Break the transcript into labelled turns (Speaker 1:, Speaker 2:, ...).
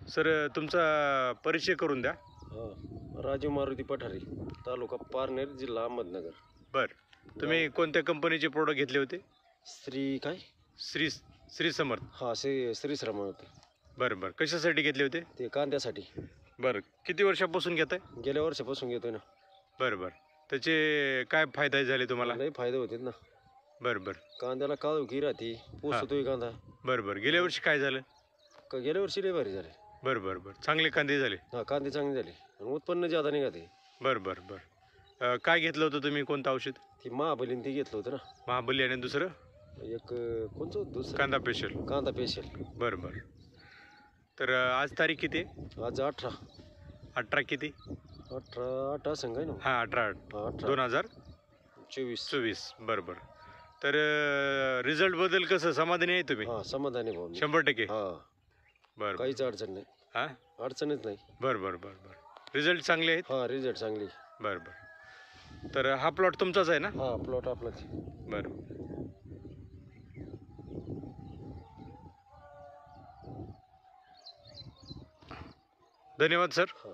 Speaker 1: Sir तुमचा परिचय करून द्या.
Speaker 2: राजू मारुती पठारे, तालुका पारनेर, जिल्हा अहमदनगर.
Speaker 1: बरं, तुम्ही कोणत्या कंपनीचे प्रोडक्ट घेतले होते?
Speaker 2: श्री काय
Speaker 1: श्री श्री समर्थ.
Speaker 2: हा श्रीश्रम होते.
Speaker 1: बरं बरं, कशासाठी घेतले होते?
Speaker 2: ते कांद्यासाठी.
Speaker 1: बरं, किती वर्षापासून घेताय?
Speaker 2: गेल्या वर्षापासून घेतोय ना.
Speaker 1: बरं बरं, त्याचे काय फायदे झाले तुम्हाला?
Speaker 2: लई फायदे होते ना.
Speaker 1: बरं बरं.
Speaker 2: कांद्याला काळोखी राहते, पोसतोय कांदा.
Speaker 1: बरं बरं, गेल्या वर्षी काय झालं?
Speaker 2: गेल्या वर्षी लई भारी झाले.
Speaker 1: बरं बरं बरं, चांगले कांदे झाले.
Speaker 2: हा, कांदे चांगले झाले आणि उत्पन्न ज्यादा निघाते.
Speaker 1: बरं बरं बरं. काय घेतलं होतं तुम्ही, कोणतं औषध?
Speaker 2: ती महाबलीने ती घेतलं होतं ना.
Speaker 1: महाबली आणि दुसरं
Speaker 2: एक कोणतं दुसरं
Speaker 1: कांदा स्पेशल.
Speaker 2: कांदा पेशल.
Speaker 1: बरं बरं. तर आज तारीख किती आहे?
Speaker 2: आज 18.
Speaker 1: 18 किती?
Speaker 2: 18 संघ आहे ना.
Speaker 1: हां, 18
Speaker 2: 2024.
Speaker 1: 2024. बरं बरं. तर रिझल्टबद्दल कसं समाधानी आहे तुम्ही?
Speaker 2: हा, समाधानी भाऊ.
Speaker 1: 100%.
Speaker 2: हा,
Speaker 1: बरं
Speaker 2: काहीच अडचण नाही.
Speaker 1: हां,
Speaker 2: अडचणच नाही.
Speaker 1: बरं बरं बरं बरं. रिझल्ट चांगले आहेत?
Speaker 2: हा, रिझल्ट चांगली.
Speaker 1: बरं बरं. तर हा प्लॉट तुमचाच आहे ना?
Speaker 2: हा, प्लॉट आपलाच.
Speaker 1: बरं. धन्यवाद सर.
Speaker 2: हा.